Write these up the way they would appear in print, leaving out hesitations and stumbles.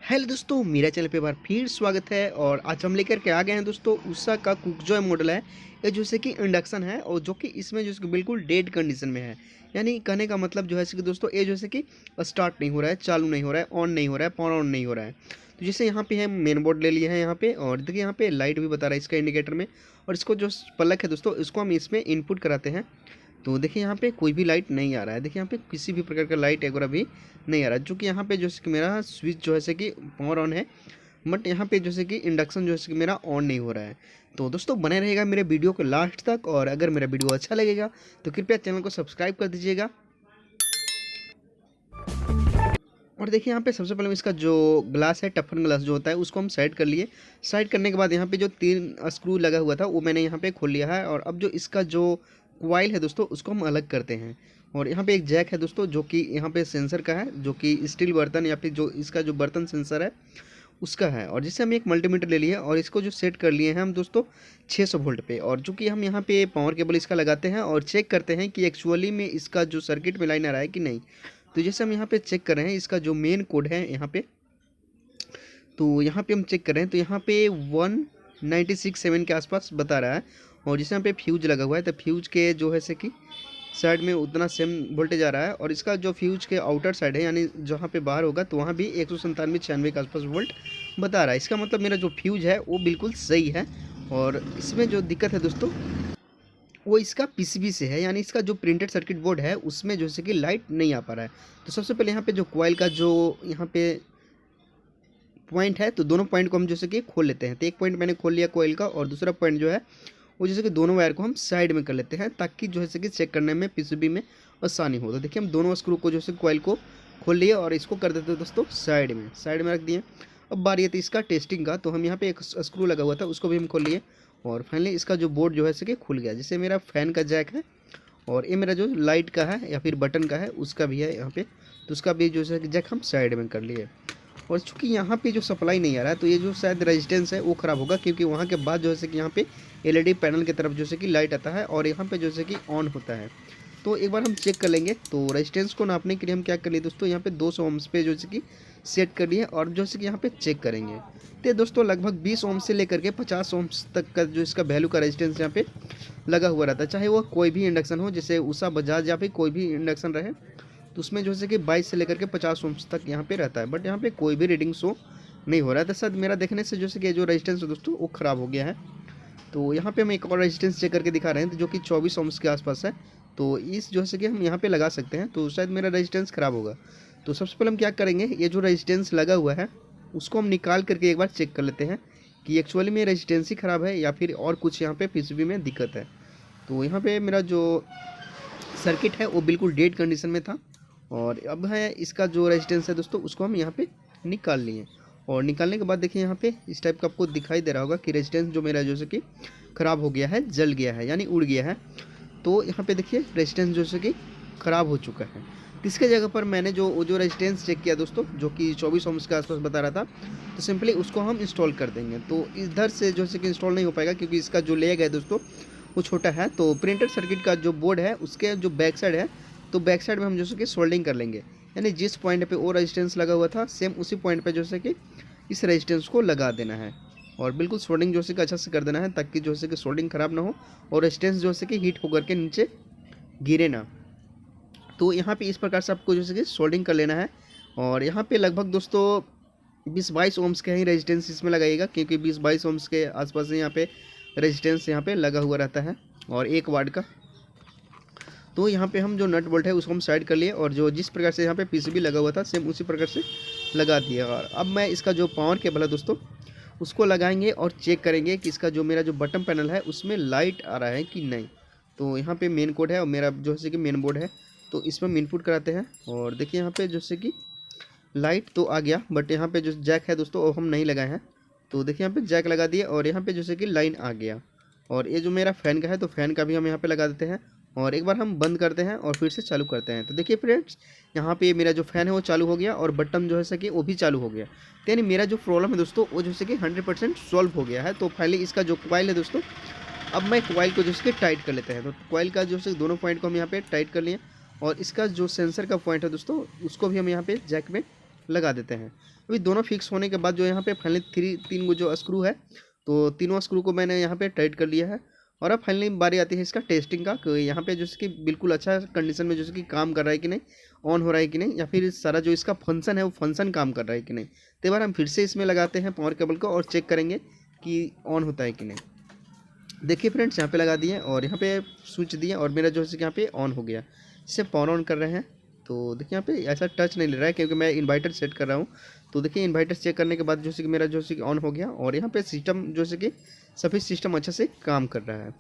Hello दोस्तों, मेरा channel पे एक बार फिर स्वागत है। और आज हम लेकर के आ गए हैं दोस्तों उषा का कुकजॉय मॉडल है। ये जैसे कि इंडक्शन है और जो कि इसमें जैसे कि बिल्कुल डेड कंडीशन में है। यानी कहने का मतलब जो है कि दोस्तों ये जैसे कि स्टार्ट नहीं हो रहा है, चालू नहीं हो रहा है, ऑन नहीं हो रहा है, पावर ऑन नहीं हो रहा है। तो जैसे यहाँ पे है मेन बोर्ड ले लिया है यहाँ पे, और देखिए यहाँ पे लाइट भी बता रहा है इसका इंडिकेटर में। और इसको जो पलक है दोस्तों, इसको हम इसमें इनपुट कराते हैं। तो देखिए यहाँ पे कोई भी लाइट नहीं आ रहा है। देखिए यहाँ पे किसी भी प्रकार का लाइट वगैरह भी नहीं आ रहा है, जो कि यहाँ पे जैसे कि मेरा स्विच जो है कि पावर ऑन है, बट यहाँ पे जैसे कि इंडक्शन जो है कि मेरा ऑन नहीं हो रहा है। तो दोस्तों बने रहेगा मेरे वीडियो को लास्ट तक, और अगर मेरा वीडियो अच्छा लगेगा तो कृपया चैनल को सब्सक्राइब कर दीजिएगा। और देखिए यहाँ पे सबसे पहले इसका जो ग्लास है, टफन ग्लास जो होता है, उसको हम साइड कर लिए। साइड करने के बाद यहाँ पे जो 3 स्क्रू लगा हुआ था वो मैंने यहाँ पे खोल लिया है। और अब जो इसका जो कॉइल है दोस्तों, उसको हम अलग करते हैं। और यहाँ पे एक जैक है दोस्तों, जो कि यहाँ पे सेंसर का है, जो कि स्टील बर्तन या फिर जो इसका जो बर्तन सेंसर है उसका है। और जिससे हम एक मल्टीमीटर ले लिए और इसको जो सेट कर लिए हैं हम दोस्तों 600 वोल्ट पे। और जो कि हम यहाँ पे पावर केबल इसका लगाते हैं और चेक करते हैं कि एक्चुअली में इसका जो सर्किट में लाइन आ रहा है कि नहीं। तो जैसे हम यहाँ पे चेक कर रहे हैं इसका जो मेन कोड है यहाँ पे, तो यहाँ पे हम चेक कर रहे हैं तो यहाँ पे 196.7 के आसपास बता रहा है। और जैसे यहाँ पे फ्यूज लगा हुआ है, तो फ्यूज के जो है से कि साइड में उतना सेम वोल्टेज आ रहा है। और इसका जो फ्यूज के आउटर साइड है, यानी जहाँ पे बाहर होगा, तो वहाँ भी 197-96 के आसपास वोल्ट बता रहा है। इसका मतलब मेरा जो फ्यूज है वो बिल्कुल सही है। और इसमें जो दिक्कत है दोस्तों, वो इसका पीसीबी से है, यानी इसका जो प्रिंटेड सर्किट बोर्ड है उसमें जैसे कि लाइट नहीं आ पा रहा है। तो सबसे पहले यहाँ पे जो कॉइल का जो यहाँ पे पॉइंट है, तो दोनों पॉइंट को हम जैसे कि खोल लेते हैं। तो एक पॉइंट मैंने खोल लिया कॉइल का, और दूसरा पॉइंट जो है वो जैसे कि दोनों वायर को हम साइड में कर लेते हैं, ताकि जो है कि चेक करने में पीसीबी में आसानी हो। तो देखिए हम दोनों स्क्रू को जैसे कॉइल को खोल लिए और इसको कर देते हैं दोस्तों साइड में रख दिए। अब बारी थी इसका टेस्टिंग का, तो हम यहाँ पे एक स्क्रू लगा हुआ था उसको भी हम खोल लिए। और फाइनली इसका जो बोर्ड जो है कि खुल गया। जैसे मेरा फ़ैन का जैक है, और ये मेरा जो लाइट का है या फिर बटन का है उसका भी है यहाँ पे, तो उसका भी जो है कि जैक हम साइड में कर लिए। और चूँकि यहाँ पे जो सप्लाई नहीं आ रहा है, तो ये जो शायद रेजिस्टेंस है वो ख़राब होगा, क्योंकि वहाँ के बाद जो है कि यहाँ पे एलईडी पैनल की तरफ जो है कि लाइट आता है और यहाँ पे जो है कि ऑन होता है। तो एक बार हम चेक कर लेंगे। तो रेजिस्टेंस को नापने के लिए हम क्या कर लिए दोस्तों, यहाँ पे 200 ओम्स पे जो है कि सेट कर लिए, और जो है कि यहाँ पे चेक करेंगे। तो दोस्तों लगभग 20 ओम से लेकर के 50 ओम्स तक का जो इसका वैल्यू का रेजिस्टेंस यहाँ पे लगा हुआ रहता है, चाहे वो कोई भी इंडक्शन हो, जैसे उषा, बजाज या फिर कोई भी इंडक्शन रहे। तो उसमें जो है कि 22 से लेकर के 50 ओम्स तक यहाँ पे रहता है। बट यहाँ पे कोई भी रीडिंग शो नहीं हो रहा है। तो शायद मेरा देखने से जो है कि जो रेजिस्टेंस है दोस्तों वो ख़राब हो गया है। तो यहाँ पे हम एक और रेजिस्टेंस चेक करके दिखा रहे हैं, तो जो कि 24 ओम्स के आसपास है। तो इस जो है कि हम यहाँ पे लगा सकते हैं, तो शायद मेरा रेजिस्टेंस ख़राब होगा। तो सबसे पहले हम क्या करेंगे, ये जो रेजिस्टेंस लगा हुआ है उसको हम निकाल करके एक बार चेक कर लेते हैं कि एक्चुअली में रेजिस्टेंस ही ख़राब है या फिर और कुछ यहाँ पे पीसीबी में दिक्कत है। तो यहाँ पे मेरा जो सर्किट है वो बिल्कुल डेड कंडीशन में था। और अब है इसका जो रेजिस्टेंस है दोस्तों, उसको हम यहाँ पे निकाल लिए। और निकालने के बाद देखिए यहाँ पे इस टाइप का आपको दिखाई दे रहा होगा कि रेजिस्टेंस जो मेरा जैसे कि ख़राब हो गया है, जल गया है, यानी उड़ गया है। तो यहाँ पे देखिए रेजिस्टेंस जैसे कि ख़राब हो चुका है। इसके जगह पर मैंने जो रेजिस्टेंस चेक किया दोस्तों, जो कि 24 ओम्स के आसपास बता रहा था, तो सिंपली उसको हम इंस्टॉल कर देंगे। तो इधर से जैसे कि इंस्टॉल नहीं हो पाएगा, क्योंकि इसका जो लेग है दोस्तों वो छोटा है। तो प्रिंटेड सर्किट का जो बोर्ड है उसके जो बैक साइड है, तो बैक साइड में हम जैसे कि सोल्डिंग कर लेंगे, यानी जिस पॉइंट पे वो रेजिस्टेंस लगा हुआ था सेम उसी पॉइंट पे जैसे कि इस रेजिस्टेंस को लगा देना है। और बिल्कुल सोल्डिंग जो है कि अच्छा से कर देना है, ताकि जो है कि सोल्डिंग ख़राब ना हो और रेजिस्टेंस जो है कि हीट होकर के नीचे गिरे ना। तो यहाँ पे इस प्रकार से आपको जैसे कि सोल्डिंग कर लेना है। और यहाँ पे लगभग दोस्तों 20-22 ओम्स के ही रेजिस्टेंस इसमें लगाइएगा, क्योंकि 20-22 ओम्स के आसपास यहाँ पे रेजिस्टेंस यहाँ पे लगा हुआ रहता है, और 1 वाट का। तो यहाँ पे हम जो नट बोल्ट है उसको हम साइड कर लिए, और जो जिस प्रकार से यहाँ पे पीसीबी लगा हुआ था सेम उसी प्रकार से लगा दिया। और अब मैं इसका जो पावर केबल है दोस्तों उसको लगाएंगे और चेक करेंगे कि इसका जो मेरा जो बटन पैनल है उसमें लाइट आ रहा है कि नहीं। तो यहाँ पे मेन कोड है और मेरा जो है कि मेन बोर्ड है, तो इसमें हम इनपुट कराते हैं। और देखिए यहाँ पे जैसे कि लाइट तो आ गया, बट यहाँ पे जो जैक है दोस्तों वो हम नहीं लगाए हैं। तो देखिए यहाँ पे जैक लगा दिए, और यहाँ पे जैसे कि लाइन आ गया। और ये जो मेरा फ़ैन का है, तो फ़ैन का भी हम यहाँ पे लगा देते हैं, और एक बार हम बंद करते हैं और फिर से चालू करते हैं। तो देखिए फ्रेंड्स, यहाँ पे मेरा जो फ़ैन है वो चालू हो गया, और बटन जो है कि वो भी चालू हो गया। तो यानी मेरा जो प्रॉब्लम है दोस्तों वो जैसे कि 100% सॉल्व हो गया है। तो फाइनली इसका जो कॉइल है दोस्तों, अब मैं कॉइल को जैसे कि टाइट कर लेते हैं। तो कॉइल का जो है दोनों पॉइंट को हम यहाँ पे टाइट कर लिए, और इसका जो सेंसर का पॉइंट है दोस्तों उसको भी हम यहाँ पे जैक में लगा देते हैं। अभी दोनों फिक्स होने के बाद जो यहाँ पे फाइनली तीन जो स्क्रू है, तो तीनों स्क्रू को मैंने यहाँ पे टाइट कर लिया है। और अब फाइनली बारी आती है इसका टेस्टिंग का, कि यहाँ पे जैसे कि बिल्कुल अच्छा कंडीशन में जैसे कि काम कर रहा है कि नहीं, ऑन हो रहा है कि नहीं, या फिर सारा जो इसका फंक्शन है वो फंक्शन काम कर रहा है कि नहीं। तो एक बार हम फिर से इसमें लगाते हैं पावर केबल को और चेक करेंगे कि ऑन होता है कि नहीं। देखिए फ्रेंड्स, यहाँ पे लगा दिए और यहाँ पे स्विच दिए और मेरा जो है कि यहाँ पे ऑन हो गया। इसे पावर ऑन कर रहे हैं तो देखिए यहाँ पे ऐसा टच नहीं ले रहा है क्योंकि मैं इन्वर्टर सेट कर रहा हूँ। तो देखिए इन्वर्टर चेक करने के बाद जो है कि मेरा जो है कि ऑन हो गया और यहाँ पे सिस्टम जो है कि सभी सिस्टम अच्छे से काम कर रहा है।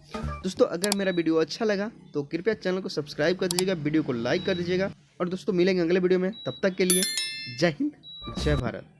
दोस्तों अगर मेरा वीडियो अच्छा लगा तो कृपया चैनल को सब्सक्राइब कर दीजिएगा, वीडियो को लाइक कर दीजिएगा। और दोस्तों मिलेंगे अगले वीडियो में, तब तक के लिए जय हिंद, जय भारत।